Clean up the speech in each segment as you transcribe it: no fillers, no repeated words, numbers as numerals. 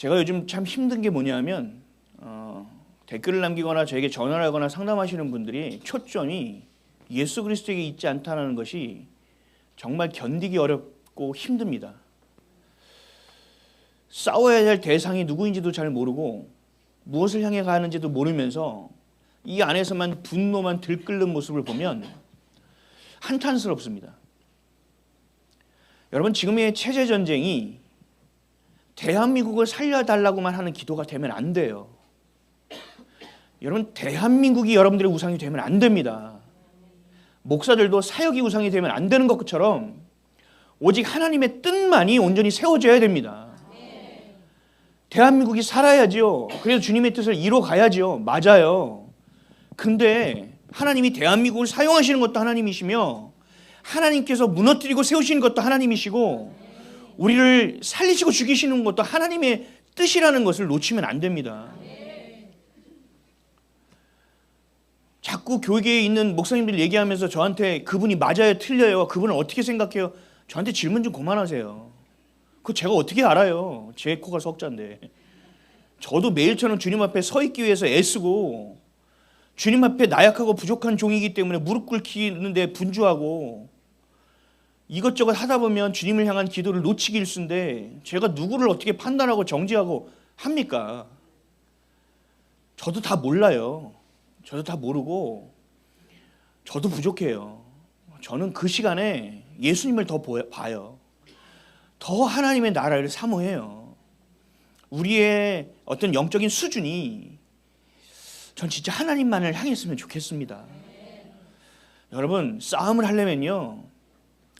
제가 요즘 참 힘든 게 뭐냐면 댓글을 남기거나 저에게 전화를 하거나 상담하시는 분들이 초점이 예수 그리스도에게 있지 않다는 것이 정말 견디기 어렵고 힘듭니다. 싸워야 될 대상이 누구인지도 잘 모르고 무엇을 향해 가는지도 모르면서 이 안에서만 분노만 들끓는 모습을 보면 한탄스럽습니다. 여러분, 지금의 체제 전쟁이 대한민국을 살려달라고만 하는 기도가 되면 안 돼요. 여러분, 대한민국이 여러분들의 우상이 되면 안 됩니다. 목사들도 사역이 우상이 되면 안 되는 것처럼 오직 하나님의 뜻만이 온전히 세워져야 됩니다. 대한민국이 살아야지요. 그래서 주님의 뜻을 이뤄 가야지요. 맞아요. 근데 하나님이 대한민국을 사용하시는 것도 하나님이시며 하나님께서 무너뜨리고 세우시는 것도 하나님이시고 우리를 살리시고 죽이시는 것도 하나님의 뜻이라는 것을 놓치면 안 됩니다. 자꾸 교회에 있는 목사님들 얘기하면서 저한테 그분이 맞아요, 틀려요, 그분은 어떻게 생각해요? 저한테 질문 좀 그만하세요. 그거 제가 어떻게 알아요? 제 코가 석자인데. 저도 매일처럼 주님 앞에 서 있기 위해서 애쓰고 주님 앞에 나약하고 부족한 종이기 때문에 무릎 꿇기는데 분주하고 이것저것 하다 보면 주님을 향한 기도를 놓치기 일쑤인데 제가 누구를 어떻게 판단하고 정지하고 합니까? 저도 다 몰라요. 저도 다 모르고 저도 부족해요. 저는 그 시간에 예수님을 더 봐요. 더 하나님의 나라를 사모해요. 우리의 어떤 영적인 수준이 전 진짜 하나님만을 향했으면 좋겠습니다. 여러분, 싸움을 하려면요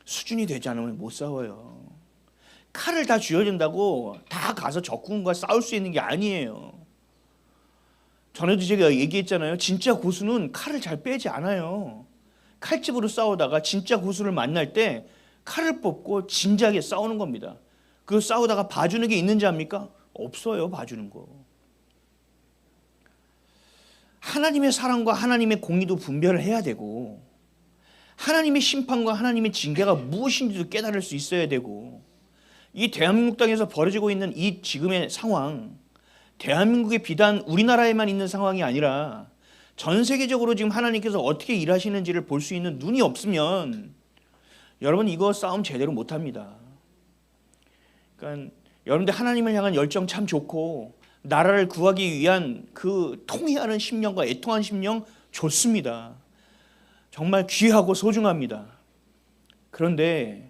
수준이 되지 않으면 못 싸워요. 칼을 다 쥐어준다고 다 가서 적군과 싸울 수 있는 게 아니에요. 전에도 제가 얘기했잖아요. 진짜 고수는 칼을 잘 빼지 않아요. 칼집으로 싸우다가 진짜 고수를 만날 때 칼을 뽑고 진지하게 싸우는 겁니다. 그 싸우다가 봐주는 게 있는지 압니까? 없어요. 봐주는 거. 하나님의 사랑과 하나님의 공의도 분별을 해야 되고 하나님의 심판과 하나님의 징계가 무엇인지도 깨달을 수 있어야 되고 이 대한민국 땅에서 벌어지고 있는 이 지금의 상황, 대한민국의 비단 우리나라에만 있는 상황이 아니라 전 세계적으로 지금 하나님께서 어떻게 일하시는지를 볼 수 있는 눈이 없으면 여러분 이거 싸움 제대로 못합니다. 그러니까 여러분들 하나님을 향한 열정 참 좋고 나라를 구하기 위한 그 통회하는 심령과 애통한 심령 좋습니다. 정말 귀하고 소중합니다. 그런데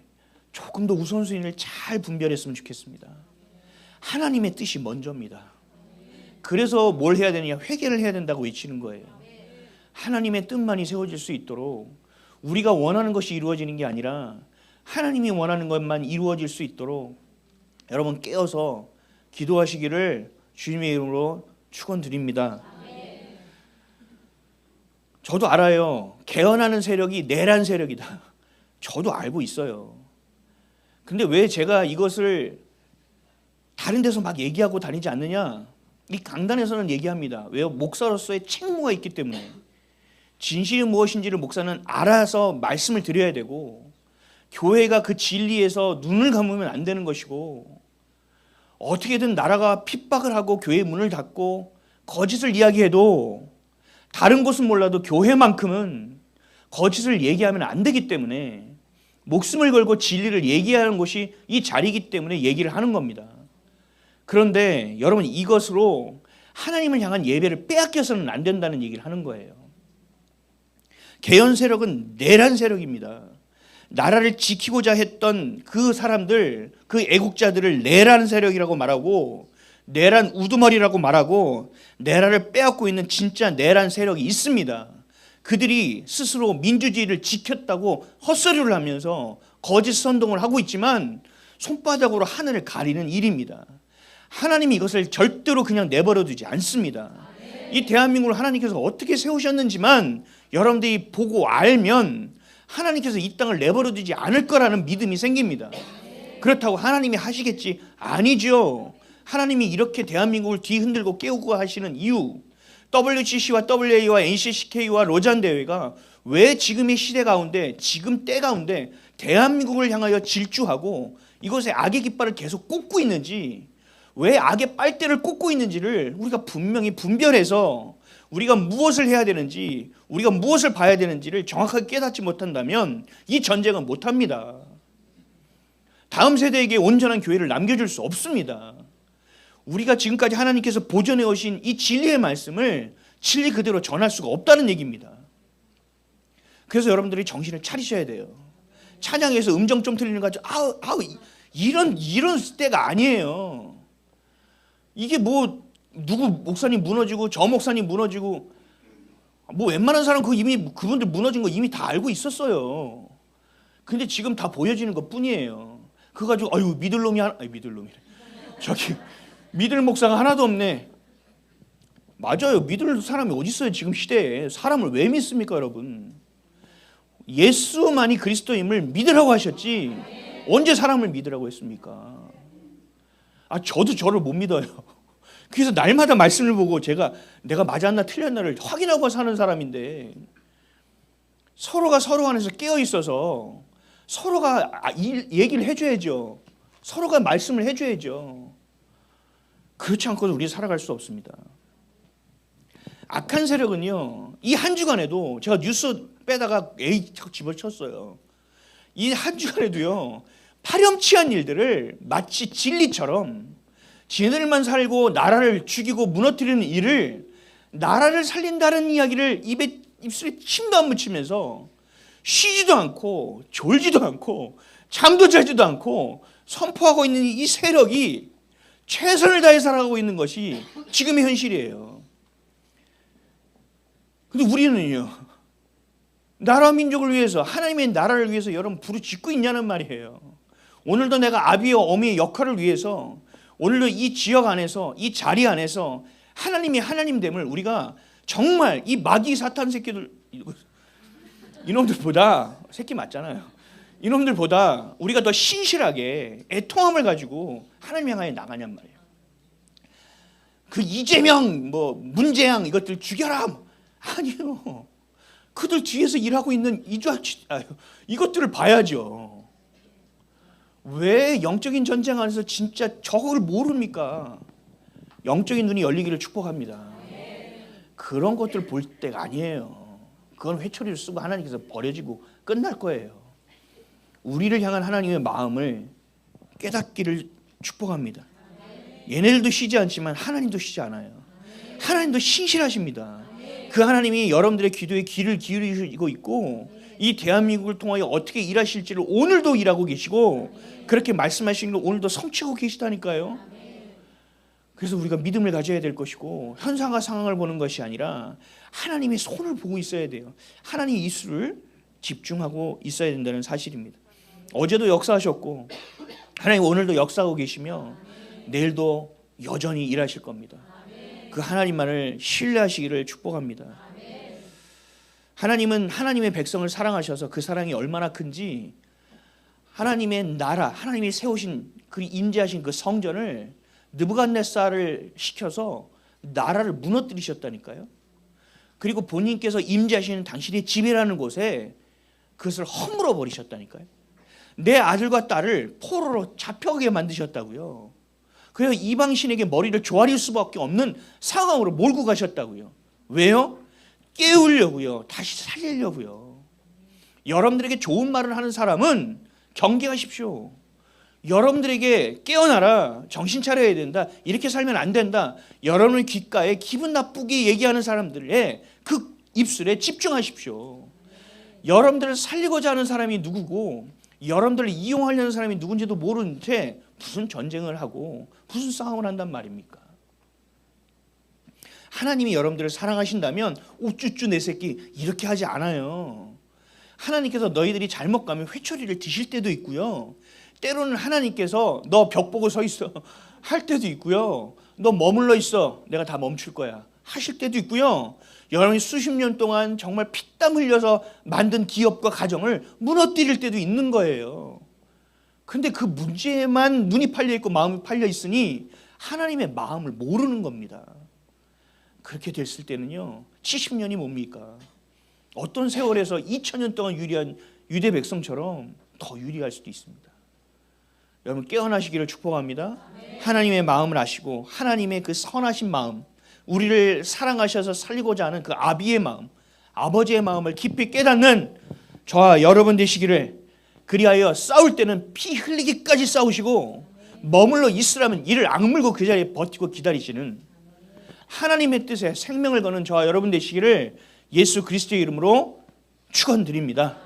조금 더 우선순위를 잘 분별했으면 좋겠습니다. 하나님의 뜻이 먼저입니다. 그래서 뭘 해야 되느냐? 회개를 해야 된다고 외치는 거예요. 하나님의 뜻만이 세워질 수 있도록 우리가 원하는 것이 이루어지는 게 아니라 하나님이 원하는 것만 이루어질 수 있도록 여러분 깨어서 기도하시기를 주님의 이름으로 축원드립니다. 저도 알아요. 개헌하는 세력이 내란 세력이다. 저도 알고 있어요. 근데 왜 제가 이것을 다른 데서 막 얘기하고 다니지 않느냐? 이 강단에서는 얘기합니다. 왜요? 목사로서의 책무가 있기 때문에. 진실이 무엇인지를 목사는 알아서 말씀을 드려야 되고 교회가 그 진리에서 눈을 감으면 안 되는 것이고 어떻게든 나라가 핍박을 하고 교회 문을 닫고 거짓을 이야기해도 다른 곳은 몰라도 교회만큼은 거짓을 얘기하면 안 되기 때문에 목숨을 걸고 진리를 얘기하는 곳이 이 자리이기 때문에 얘기를 하는 겁니다. 그런데 여러분 이것으로 하나님을 향한 예배를 빼앗겨서는 안 된다는 얘기를 하는 거예요. 개헌 세력은 내란 세력입니다. 나라를 지키고자 했던 그 사람들, 그 애국자들을 내란 세력이라고 말하고 내란 우두머리라고 말하고 나라를 빼앗고 있는 진짜 내란 세력이 있습니다. 그들이 스스로 민주주의를 지켰다고 헛소리를 하면서 거짓 선동을 하고 있지만 손바닥으로 하늘을 가리는 일입니다. 하나님이 이것을 절대로 그냥 내버려 두지 않습니다. 이 대한민국을 하나님께서 어떻게 세우셨는지만 여러분들이 보고 알면 하나님께서 이 땅을 내버려 두지 않을 거라는 믿음이 생깁니다. 그렇다고 하나님이 하시겠지? 아니죠. 하나님이 이렇게 대한민국을 뒤흔들고 깨우고 하시는 이유, WCC와 WA와 NCCK와 로잔 대회가 왜 지금의 시대 가운데, 지금 때 가운데 대한민국을 향하여 질주하고 이것에 악의 깃발을 계속 꽂고 있는지, 왜 악의 빨대를 꽂고 있는지를 우리가 분명히 분별해서 우리가 무엇을 해야 되는지, 우리가 무엇을 봐야 되는지를 정확하게 깨닫지 못한다면 이 전쟁은 못합니다. 다음 세대에게 온전한 교회를 남겨줄 수 없습니다. 우리가 지금까지 하나님께서 보존해 오신 이 진리의 말씀을 진리 그대로 전할 수가 없다는 얘기입니다. 그래서 여러분들이 정신을 차리셔야 돼요. 찬양에서 음정 좀 틀리는 거 가지고 이런 때가 아니에요. 이게 뭐 누구 목사님 무너지고 저 목사님 무너지고 뭐 웬만한 사람 그분들 무너진 거 이미 다 알고 있었어요. 근데 지금 다 보여지는 것 뿐이에요. 그거 가지고 믿을 목사가 하나도 없네. 맞아요. 믿을 사람이 어디 있어요? 지금 시대에 사람을 왜 믿습니까, 여러분? 예수만이 그리스도임을 믿으라고 하셨지 언제 사람을 믿으라고 했습니까? 저도 저를 못 믿어요. 그래서 날마다 말씀을 보고 내가 맞았나 틀렸나를 확인하고 사는 사람인데, 서로가 서로 안에서 깨어 있어서 서로가 얘기를 해줘야죠. 서로가 말씀을 해줘야죠. 그렇지 않고는 우리 살아갈 수 없습니다. 악한 세력은요, 이 한 주간에도 제가 뉴스 빼다가 자꾸 집어쳤어요. 이 한 주간에도요, 파렴치한 일들을 마치 진리처럼 지네들만 살고 나라를 죽이고 무너뜨리는 일을, 나라를 살린다는 이야기를 입술에 침도 안 묻히면서 쉬지도 않고 졸지도 않고 잠도 자지도 않고 선포하고 있는 이 세력이 최선을 다해 살아가고 있는 것이 지금의 현실이에요. 근데 우리는요, 나라 민족을 위해서, 하나님의 나라를 위해서 여러분 부르짖고 있냐는 말이에요. 오늘도 내가 아비와 어미의 역할을 위해서, 오늘도 이 지역 안에서, 이 자리 안에서 하나님이 하나님됨을 우리가 정말 이 마귀 사탄 새끼들, 이놈들보다, 새끼 맞잖아요, 이놈들보다 우리가 더 신실하게 애통함을 가지고 하나님 향하여 나가냔 말이에요. 그 이재명, 문재양 이것들 죽여라, 아니요. 그들 뒤에서 일하고 있는 이것들을 봐야죠. 왜 영적인 전쟁 안에서 진짜 저걸 모릅니까? 영적인 눈이 열리기를 축복합니다. 그런 것들 볼 때가 아니에요. 그건 회초리를 쓰고 하나님께서 버려지고 끝날 거예요. 우리를 향한 하나님의 마음을 깨닫기를 축복합니다. 얘네들도 쉬지 않지만 하나님도 쉬지 않아요. 하나님도 신실하십니다. 그 하나님이 여러분들의 기도에 귀를 기울이고 있고, 이 대한민국을 통하여 어떻게 일하실지를 오늘도 일하고 계시고, 그렇게 말씀하시는 걸 오늘도 성취하고 계시다니까요. 그래서 우리가 믿음을 가져야 될 것이고, 현상과 상황을 보는 것이 아니라 하나님의 손을 보고 있어야 돼요. 하나님의 이수를 집중하고 있어야 된다는 사실입니다. 어제도 역사하셨고 하나님 오늘도 역사하고 계시며 내일도 여전히 일하실 겁니다. 그 하나님만을 신뢰하시기를 축복합니다. 하나님은 하나님의 백성을 사랑하셔서 그 사랑이 얼마나 큰지, 하나님의 나라, 하나님이 세우신 그 임재하신 그 성전을 느부갓네살을 시켜서 나라를 무너뜨리셨다니까요. 그리고 본인께서 임재하시는 당신의 집이라는 곳에 그것을 허물어 버리셨다니까요. 내 아들과 딸을 포로로 잡혀가게 만드셨다고요. 그래서 이방신에게 머리를 조아릴 수밖에 없는 상황으로 몰고 가셨다고요. 왜요? 깨우려고요. 다시 살리려고요. 여러분들에게 좋은 말을 하는 사람은 경계하십시오. 여러분들에게 깨어나라, 정신 차려야 된다, 이렇게 살면 안 된다, 여러분의 귓가에 기분 나쁘게 얘기하는 사람들의 그 입술에 집중하십시오. 여러분들을 살리고자 하는 사람이 누구고 여러분들을 이용하려는 사람이 누군지도 모르는 채 무슨 전쟁을 하고 무슨 싸움을 한단 말입니까? 하나님이 여러분들을 사랑하신다면 우쭈쭈 내 새끼 이렇게 하지 않아요. 하나님께서 너희들이 잘못 가면 회초리를 드실 때도 있고요. 때로는 하나님께서 너 벽 보고 서 있어 할 때도 있고요. 너 머물러 있어, 내가 다 멈출 거야 하실 때도 있고요. 여러분이 수십 년 동안 정말 피땀 흘려서 만든 기업과 가정을 무너뜨릴 때도 있는 거예요. 근데 그 문제에만 눈이 팔려 있고 마음이 팔려 있으니 하나님의 마음을 모르는 겁니다. 그렇게 됐을 때는요, 70년이 뭡니까? 어떤 세월에서 2000년 동안 유리한 유대 백성처럼 더 유리할 수도 있습니다. 여러분 깨어나시기를 축복합니다. 하나님의 마음을 아시고 하나님의 그 선하신 마음, 우리를 사랑하셔서 살리고자 하는 그 아비의 마음, 아버지의 마음을 깊이 깨닫는 저와 여러분 되시기를, 그리하여 싸울 때는 피 흘리기까지 싸우시고 머물러 있으라면 이를 악물고 그 자리에 버티고 기다리시는 하나님의 뜻에 생명을 거는 저와 여러분 되시기를 예수 그리스도의 이름으로 축원드립니다.